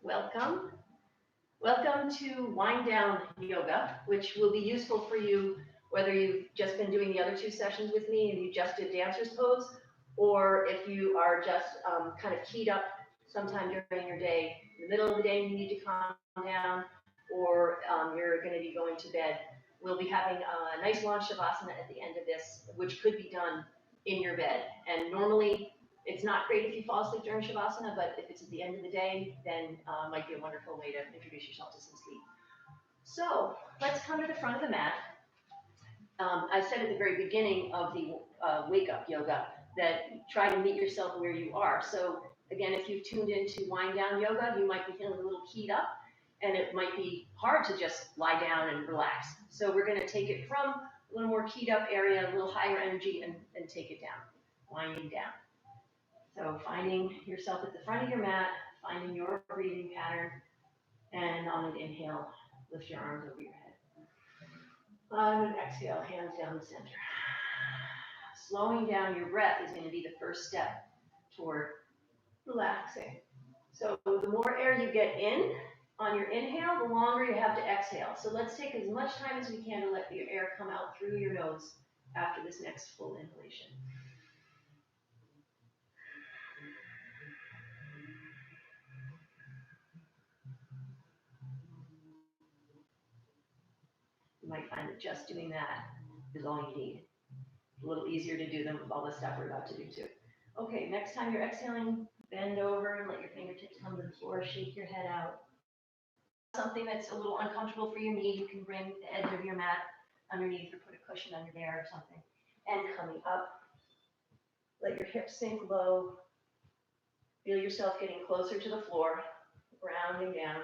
Welcome. Welcome to Wind Down Yoga, which will be useful for you whether you've just been doing the other two sessions with me and you just did dancer's pose, or if you are just kind of keyed up sometime during your day, in the middle of the day you need to calm down, or you're going to be going to bed. We'll be having a nice long shavasana at the end of this, which could be done in your bed. And normally it's not great if you fall asleep during Shavasana, but if it's at the end of the day, then it might be a wonderful way to introduce yourself to some sleep. So let's come to the front of the mat. I said at the very beginning of the wake up yoga that try to meet yourself where you are. So again, if you've tuned into wind down yoga, you might be feeling a little keyed up and it might be hard to just lie down and relax. So we're going to take it from a little more keyed up area, a little higher energy, and take it down, winding down. So finding yourself at the front of your mat, finding your breathing pattern, and on an inhale, lift your arms over your head. On an exhale, hands down the center. Slowing down your breath is going to be the first step toward relaxing. So the more air you get in on your inhale, the longer you have to exhale. So let's take as much time as we can to let your air come out through your nose after this next full inhalation. You might find that just doing that is all you need. A little easier to do than all the stuff we're about to do too. Okay, next time you're exhaling, bend over and let your fingertips come to the floor, shake your head out. Something that's a little uncomfortable for your knee, you can bring the edge of your mat underneath or put a cushion under there or something. And coming up, let your hips sink low. Feel yourself getting closer to the floor, grounding down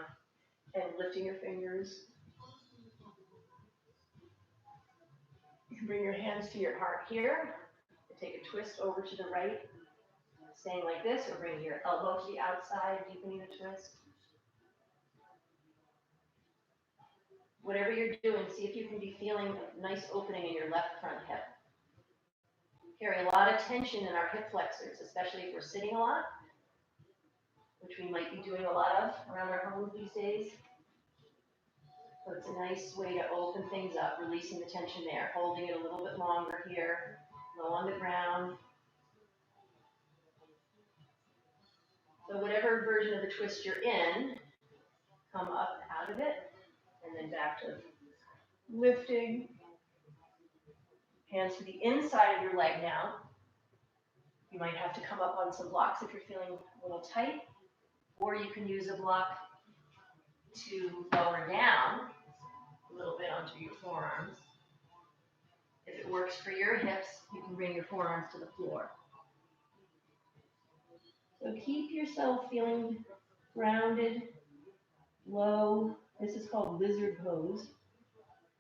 and lifting your fingers. You can bring your hands to your heart here and take a twist over to the right, staying like this, or bring your elbow to the outside, deepening the twist. Whatever you're doing, see if you can be feeling a nice opening in your left front hip. Carry a lot of tension in our hip flexors, especially if we're sitting a lot, which we might be doing a lot of around our homes these days. So it's a nice way to open things up, releasing the tension there, holding it a little bit longer here, low on the ground. So whatever version of the twist you're in, come up out of it, and then back to lifting. Hands to the inside of your leg now. You might have to come up on some blocks if you're feeling a little tight, or you can use a block to lower down a little bit onto your forearms. If it works for your hips, you can bring your forearms to the floor. So keep yourself feeling grounded, low. This is called lizard pose.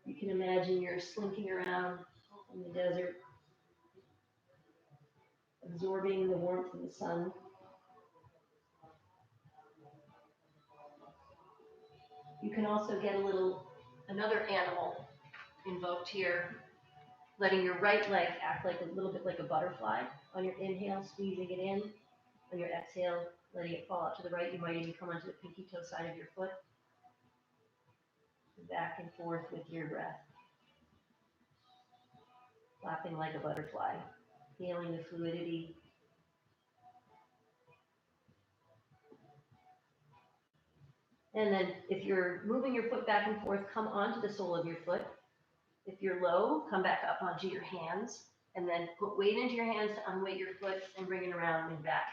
You can imagine you're slinking around in the desert, absorbing the warmth of the sun. You can also get another animal invoked here, letting your right leg act like a little bit like a butterfly. On your inhale, squeezing it in. On your exhale, letting it fall out to the right. You might even come onto the pinky toe side of your foot. Back and forth with your breath. Flapping like a butterfly. Feeling the fluidity. And then if you're moving your foot back and forth, come onto the sole of your foot. If you're low, come back up onto your hands, and then put weight into your hands to unweight your foot and bring it around and back.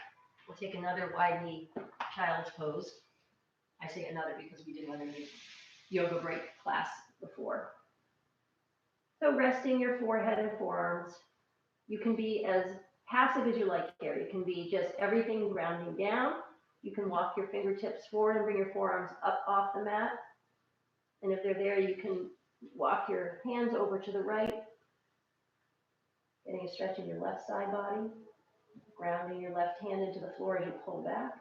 We'll take another wide knee child's pose. I say another because we did one in the yoga break class before. So resting your forehead and forearms. You can be as passive as you like here. You can be just everything grounding down. You can walk your fingertips forward and bring your forearms up off the mat. And if they're there, you can walk your hands over to the right, getting a stretch in your left side body, grounding your left hand into the floor as you pull back.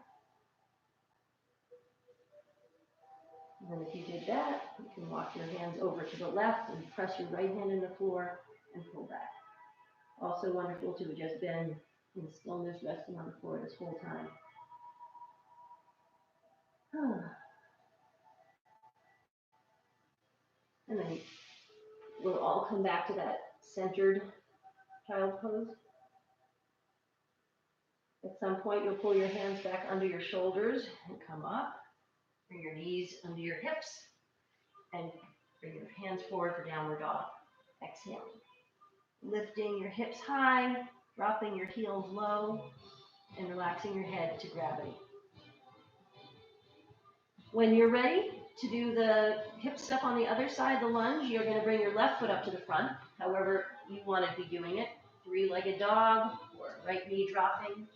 And then if you did that, you can walk your hands over to the left and press your right hand in the floor and pull back. Also wonderful to just bend in stillness, resting on the floor this whole time. And then we'll all come back to that centered child pose. At some point, you'll pull your hands back under your shoulders and come up. Bring your knees under your hips and bring your hands forward for downward dog. Exhale. Lifting your hips high, dropping your heels low, and relaxing your head to gravity. When you're ready to do the hip step on the other side, the lunge, you're going to bring your left foot up to the front, however you want to be doing it. Three-legged dog or right knee dropping.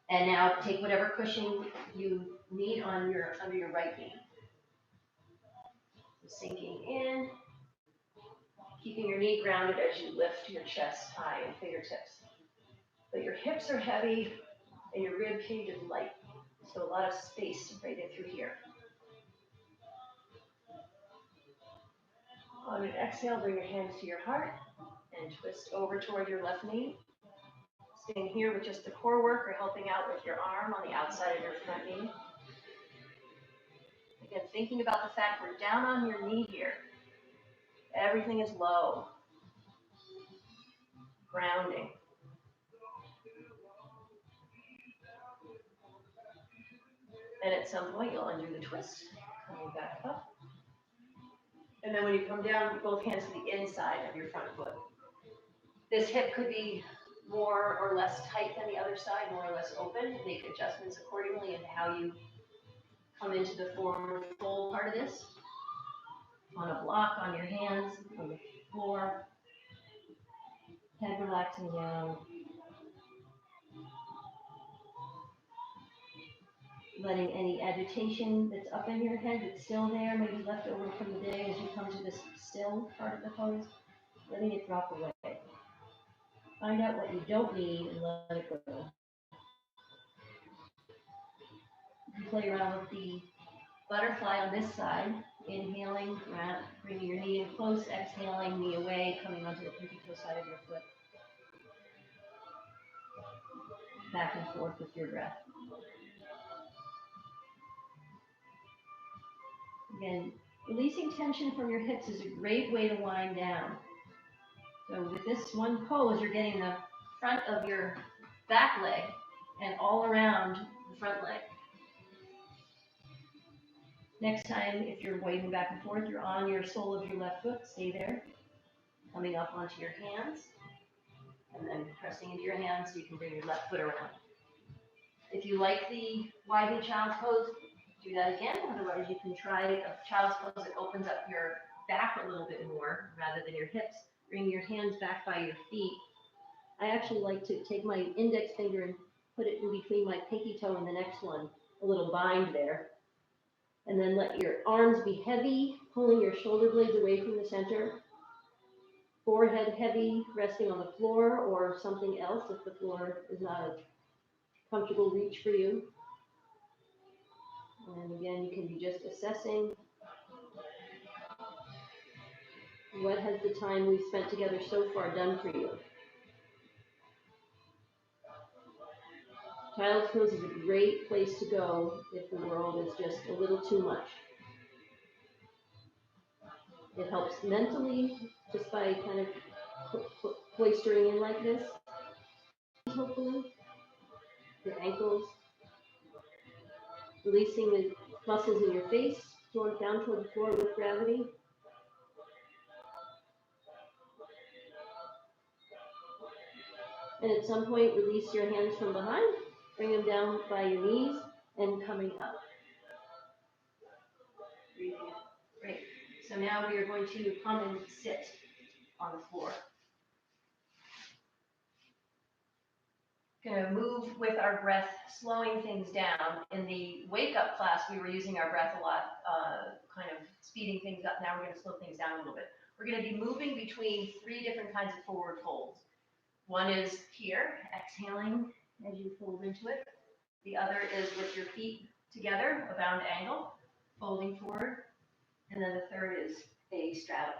And now take whatever cushion you need on under your right knee. So sinking in, keeping your knee grounded as you lift your chest high and fingertips. But your hips are heavy and your rib cage is light. So a lot of space right in through here. On an exhale, bring your hands to your heart and twist over toward your left knee. Staying here with just the core work or helping out with your arm on the outside of your front knee. Again, thinking about the fact we're down on your knee here. Everything is low. Grounding. And at some point, you'll undo the twist, coming back up. And then when you come down, both hands to the inside of your front foot. This hip could be more or less tight than the other side, more or less open. Make adjustments accordingly in how you come into the forward fold part of this. On a block, on your hands, on the floor. Head relaxing down. Letting any agitation that's up in your head that's still there, maybe left over from the day as you come to this still part of the pose, letting it drop away. Find out what you don't need and let it go. You can play around with the butterfly on this side, inhaling, bringing your knee in close, exhaling, knee away, coming onto the pinky toe side of your foot. Back and forth with your breath. Again, releasing tension from your hips is a great way to wind down. So with this one pose, you're getting the front of your back leg and all around the front leg. Next time, if you're waving back and forth, you're on your sole of your left foot, stay there. Coming up onto your hands, and then pressing into your hands so you can bring your left foot around. If you like the wide knee child's pose, do that again. Otherwise, you can try a child's pose that opens up your back a little bit more rather than your hips. Bring your hands back by your feet. I actually like to take my index finger and put it in between my pinky toe and the next one, a little bind there. And then let your arms be heavy, pulling your shoulder blades away from the center. Forehead heavy, resting on the floor or something else if the floor is not a comfortable reach for you. And again, you can be just assessing what has the time we've spent together so far done for you. Child's pose is a great place to go if the world is just a little too much. It helps mentally just by kind of cloistering in like this, hopefully. Your ankles, releasing the muscles in your face, going down toward the floor with gravity. And at some point, release your hands from behind, bring them down by your knees, and coming up. Breathing in. Great. So now we are going to come and sit on the floor. Going to move with our breath, slowing things down. In the wake-up class, we were using our breath a lot, kind of speeding things up. Now we're going to slow things down a little bit. We're going to be moving between 3 different kinds of forward folds. One is here, exhaling as you fold into it. The other is with your feet together, a bound angle, folding forward. And then the third is a straddle,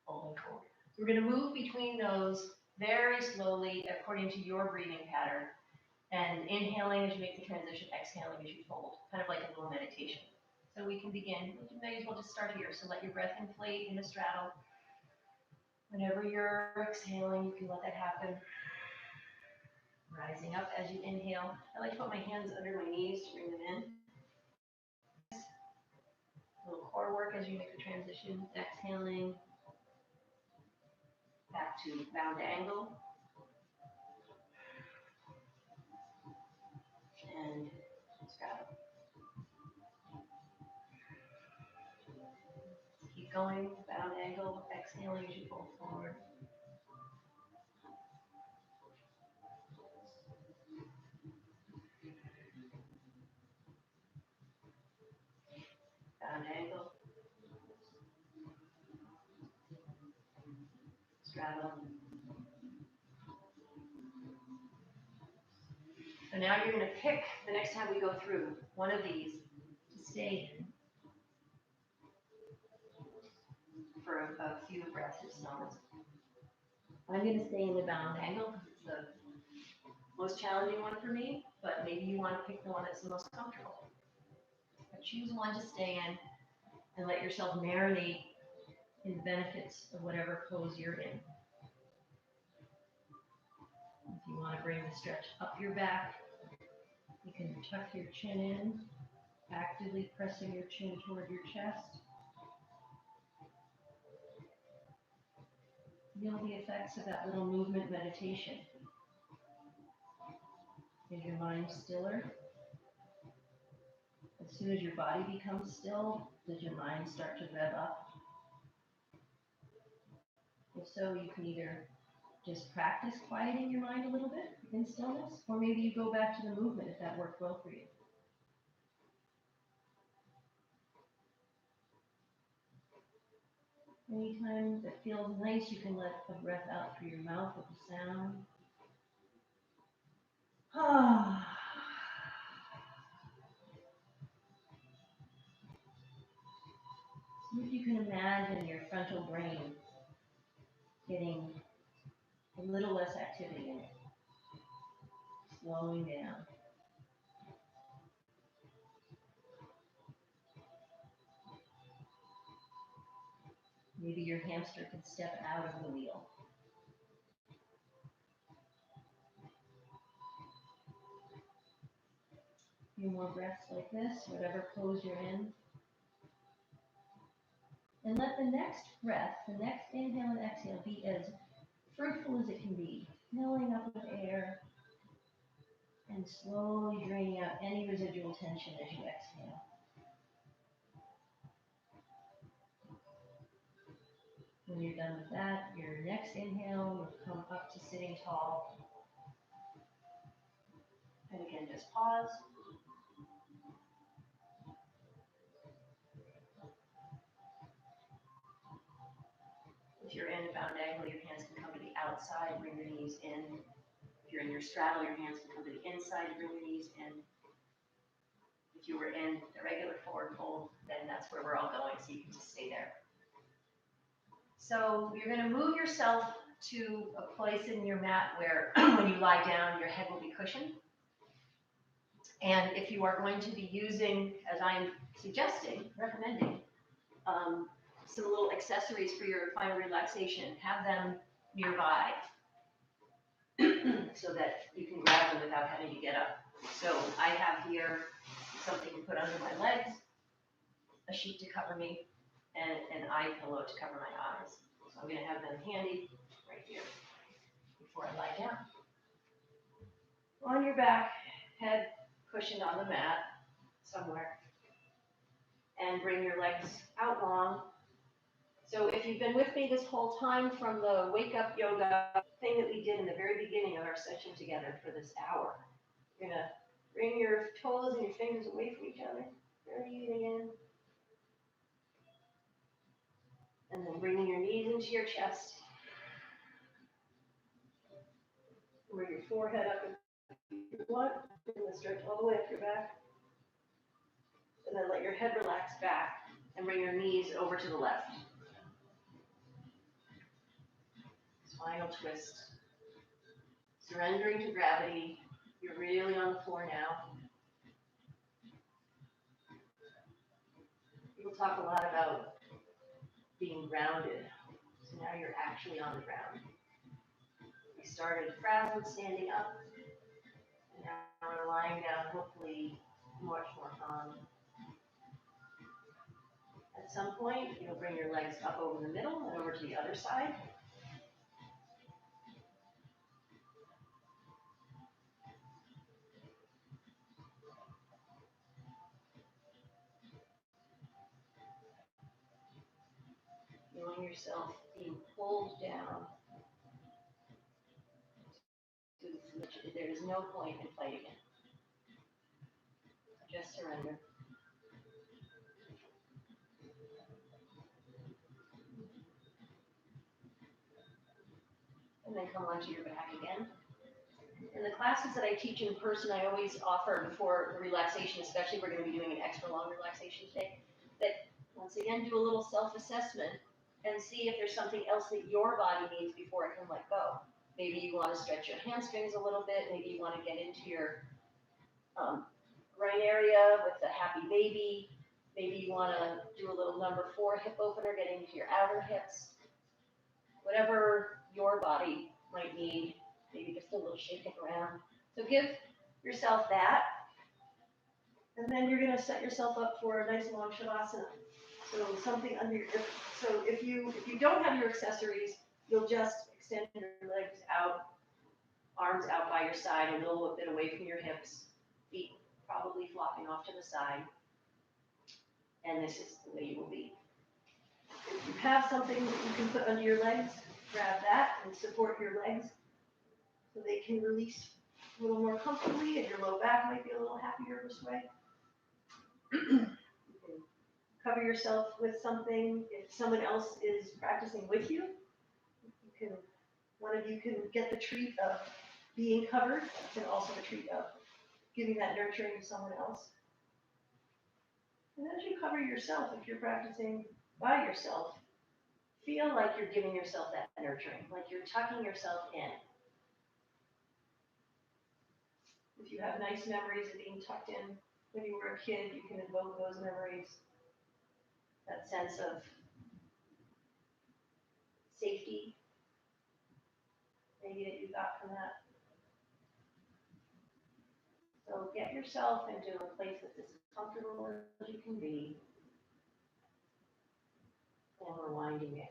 folding forward. We're going to move between those very slowly according to your breathing pattern. And inhaling as you make the transition, exhaling as you fold, kind of like a little meditation. So we can begin. We may as well just start here. So let your breath inflate in the straddle. Whenever you're exhaling, you can let that happen. Rising up as you inhale. I like to put my hands under my knees to bring them in. A little core work as you make the transition. Exhaling. Back to bound angle. And straddle. Keep going, bound angle, exhaling as you fold forward. Bound angle. Straddle. So now you're going to pick, the next time we go through, one of these to stay in for a few breaths of stillness. I'm going to stay in the bound angle because it's the most challenging one for me, but maybe you want to pick the one that's the most comfortable. But choose one to stay in and let yourself marinate in the benefits of whatever pose you're in. If you want to bring the stretch up your back, you can tuck your chin in, actively pressing your chin toward your chest. Feel the effects of that little movement meditation. Is your mind stiller? As soon as your body becomes still, does your mind start to rev up? If so, you can either just practice quieting your mind a little bit in stillness, or maybe you go back to the movement if that worked well for you. Anytime that feels nice, you can let the breath out through your mouth with a sound. See if you can imagine your frontal brain getting a little less activity in it, slowing down. Maybe your hamster can step out of the wheel. A few more breaths like this, whatever pose you're in. And let the next breath, the next inhale and exhale, be as fruitful as it can be, filling up with air and slowly draining out any residual tension as you exhale. When you're done with that, your next inhale will come up to sitting tall. And again, just pause. If you're in a bound angle, your hands can come to the outside, bring your knees in. If you're in your straddle, your hands can come to the inside, bring your knees in. If you were in the regular forward fold, then that's where we're all going, so you can just stay there. So you're going to move yourself to a place in your mat where when you lie down, your head will be cushioned. And if you are going to be using, as I'm suggesting, recommending, some little accessories for your final relaxation, have them nearby so that you can grab them without having to get up. So I have here something to put under my legs, a sheet to cover me, and an eye pillow to cover my eyes. So I'm going to have them handy right here before I lie down. On your back, head cushioned on the mat somewhere, and bring your legs out long. So if you've been with me this whole time from the wake up yoga thing that we did in the very beginning of our session together for this hour, you're going to bring your toes and your fingers away from each other, breathing in. And then bringing your knees into your chest. Bring your forehead up if you want. Bring the stretch all the way up your back. And then let your head relax back and bring your knees over to the left. Spinal twist. Surrendering to gravity You're really on the floor now. People talk a lot about being grounded. So now you're actually on the ground. We started frazzled, standing up, and now we're lying down, hopefully much more calm. At some point, you'll bring your legs up over the middle and over to the other side. Feeling yourself being pulled down. There is no point in fighting it. Just surrender. And then come onto your back again. In the classes that I teach in person, I always offer before the relaxation, especially if we're going to be doing an extra long relaxation today, that once again do a little self-assessment and see if there's something else that your body needs before it can let go. Maybe you want to stretch your hamstrings a little bit. Maybe you want to get into your groin area with the happy baby. Maybe you want to do a little number 4 hip opener, getting into your outer hips. Whatever your body might need, maybe just a little shaking around. So give yourself that, and then you're going to set yourself up for a nice long shavasana. So something under your, so if you don't have your accessories, you'll just extend your legs out, arms out by your side, a little bit away from your hips, feet probably flopping off to the side, and this is the way you will be. If you have something that you can put under your legs, grab that and support your legs so they can release a little more comfortably, and your low back might be a little happier this way. You can cover yourself with something. If someone else is practicing with you, one of you can get the treat of being covered and also the treat of giving that nurturing to someone else. And as you cover yourself, if you're practicing by yourself, feel like you're giving yourself that nurturing, like you're tucking yourself in. If you have nice memories of being tucked in when you were a kid, you can invoke those memories. That sense of safety, maybe that you got from that. So get yourself into a place that's as comfortable as you can be, and we're winding it.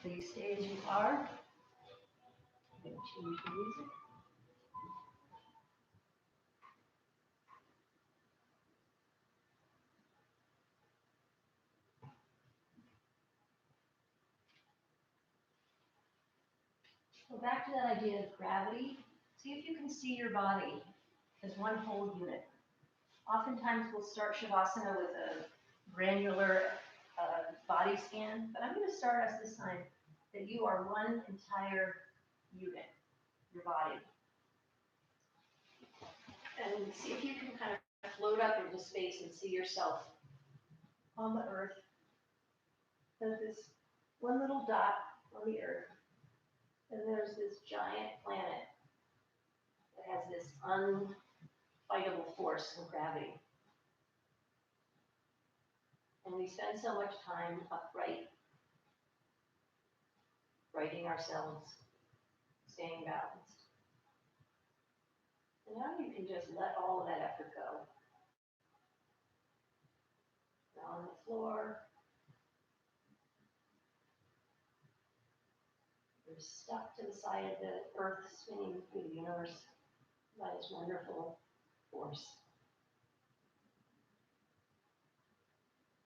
Please stay as you are. I'm going to change the music. So back to that idea of gravity. See if you can see your body as one whole unit. Oftentimes we'll start Shavasana with a granular body scan, but I'm going to start us this time that you are one entire unit, your body. And see if you can kind of float up into space and see yourself on the earth as this one little dot on the earth. And there's this giant planet that has this unfightable force of gravity. And we spend so much time upright, righting ourselves, staying balanced. And now you can just let all of that effort go. Now on the floor, you're stuck to the side of the earth, spinning through the universe by this wonderful force.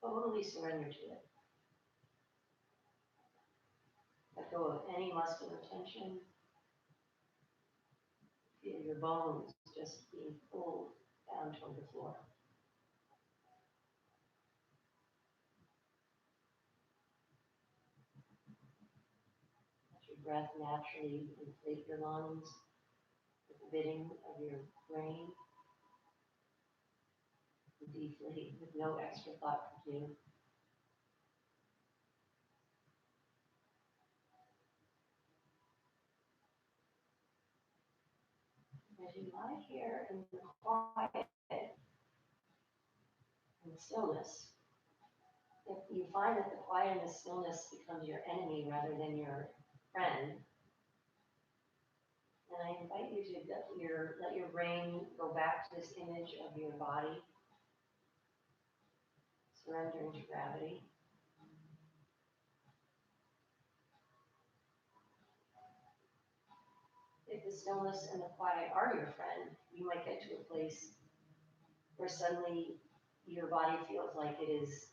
Totally surrender to it. Let go of any muscular tension. Feel your bones just being pulled down toward the floor. Let your breath naturally inflate your lungs with the bidding of your brain. deeply with no extra thought from you. As you lie here in the quiet and stillness, if you find that the quiet and the stillness becomes your enemy rather than your friend, then I invite you to let your brain go back to this image of your body surrendering to gravity. If the stillness and the quiet are your friend, you might get to a place where suddenly your body feels like it is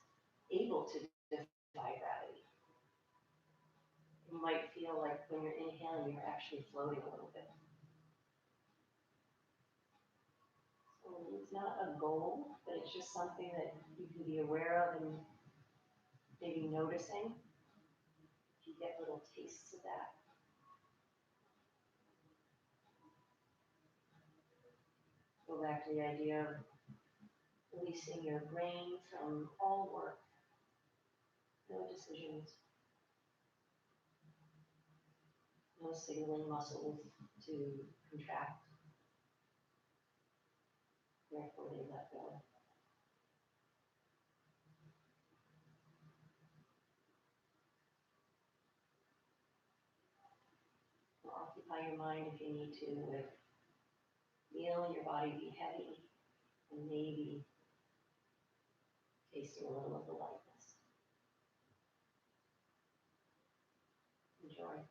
able to defy gravity. You might feel like when you're inhaling, you're actually floating a little bit. So it's not a goal, but it's just something that you can be aware of and maybe noticing. If you get little tastes of that. Go back to the idea of releasing your brain from all work, no decisions, no signaling muscles to contract, therefore they let go. Occupy your mind if you need to with feeling your body be heavy and maybe tasting a little of the lightness. Enjoy.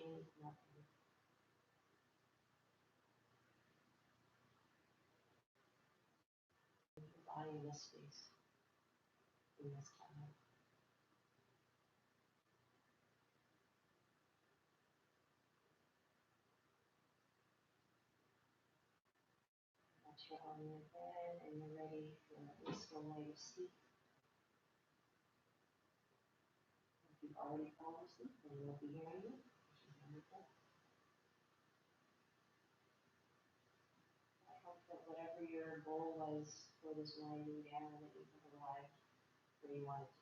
change nothing. Your body in this space, in this time. Once you're on your bed and you're ready for a peaceful night of sleep, if you've already fallen asleep, then you'll be hearing it. She's on your bed. I hope that whatever your goal was for this winding down, that you have arrived where you wanted to